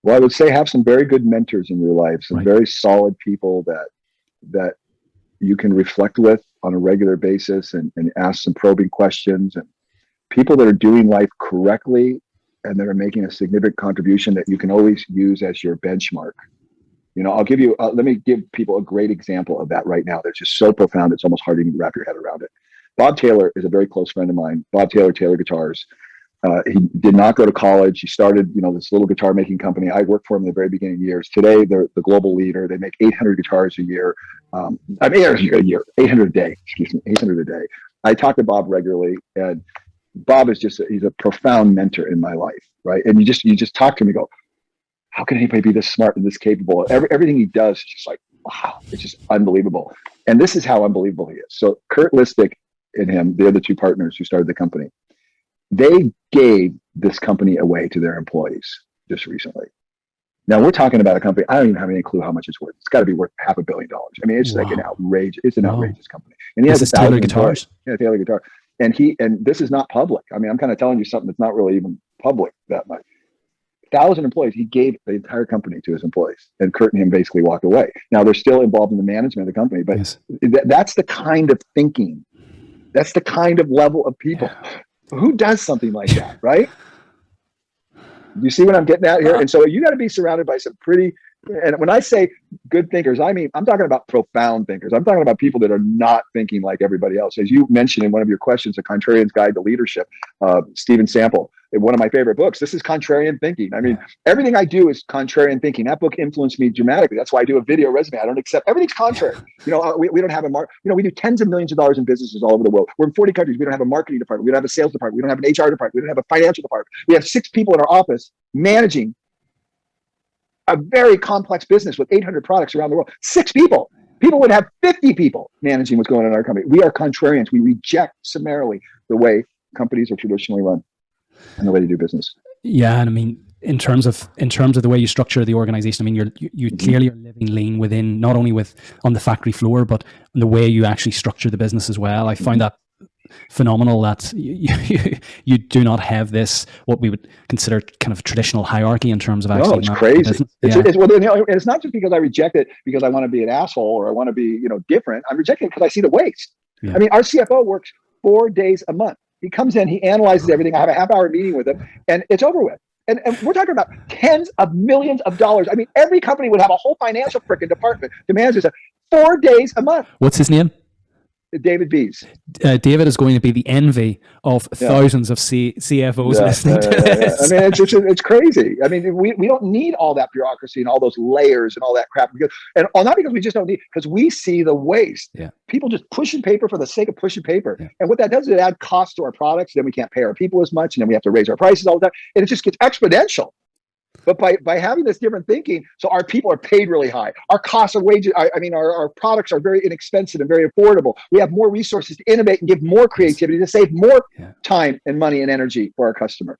Well, I would say have some very good mentors in your life, some very solid people that you can reflect with on a regular basis and ask some probing questions, and people that are doing life correctly and that are making a significant contribution that you can always use as your benchmark. I'll give you, let me give people a great example of that right now. That's just so profound. It's almost hard to even wrap your head around it. Bob Taylor is a very close friend of mine. Bob Taylor, Taylor Guitars. He did not go to college. He started, this little guitar making company. I worked for him in the very beginning years. Today, they're the global leader. They make 800 guitars a year. 800 a day, 800 a day. I talk to Bob regularly, and Bob is he's a profound mentor in my life, right? And you just talk to him and go, how can anybody be this smart and this capable? Everything he does is just like, wow, it's just unbelievable. And this is how unbelievable he is. So Kurt Listick and him, the other two partners who started the company, they gave this company away to their employees just recently. Now we're talking about a company, I don't even have any clue how much it's worth. It's got to be worth $500 million. I mean, it's like an outrageous company. And he has Taylor Guitars. Yeah, Taylor Guitar. And this is not public. I mean, I'm kind of telling you something that's not really even public that much. 1,000 employees. He gave the entire company to his employees, and Kurt and him basically walked away. Now they're still involved in the management of the company, but that's the kind of thinking. That's the kind of level of people. Yeah. Who does something like that, right? You see what I'm getting at here? And so you got to be surrounded by some pretty, and when I say good thinkers, I mean, I'm talking about profound thinkers. I'm talking about people that are not thinking like everybody else. As you mentioned in one of your questions, A Contrarian's Guide to Leadership, Stephen Sample, in one of my favorite books, this is contrarian thinking. I mean, everything I do is contrarian thinking. That book influenced me dramatically. That's why I do a video resume. I don't accept, everything's contrary. We don't have we do tens of millions of dollars in businesses all over the world. We're in 40 countries. We don't have a marketing department. We don't have a sales department. We don't have an HR department. We don't have a financial department. We have 6 people in our office managing a very complex business with 800 products around the world. 6 people. People would have 50 people managing what's going on in our company. We are contrarians. We reject summarily the way companies are traditionally run and the way to do business. Yeah, and I mean, in terms of the way you structure the organization, I mean, you clearly are living lean within, not only on the factory floor, but the way you actually structure the business as well. I find that phenomenal that you do not have this, what we would consider kind of traditional hierarchy in terms of actually. No, it's crazy. It's not just because I reject it because I want to be an asshole or I want to be, different. I'm rejecting it because I see the waste. Yeah. I mean, our CFO works 4 days a month. He comes in, he analyzes everything. I have a half-hour meeting with him, and it's over with. And we're talking about tens of millions of dollars. I mean, every company would have a whole financial frickin' department to manage this. 4 days a month. What's his name? David Bees. David is going to be the envy of thousands of CFOs listening to this. I mean, it's crazy. I mean, we don't need all that bureaucracy and all those layers and all that crap. Not because we just don't need, because we see the waste. Yeah. People just pushing paper for the sake of pushing paper. Yeah. And what that does is it adds cost to our products. Then we can't pay our people as much. And then we have to raise our prices all the time. And it just gets exponential. But by having this different thinking, so our people are paid really high. Our costs of wages, our products are very inexpensive and very affordable. We have more resources to innovate and give more creativity to save more time and money and energy for our customers.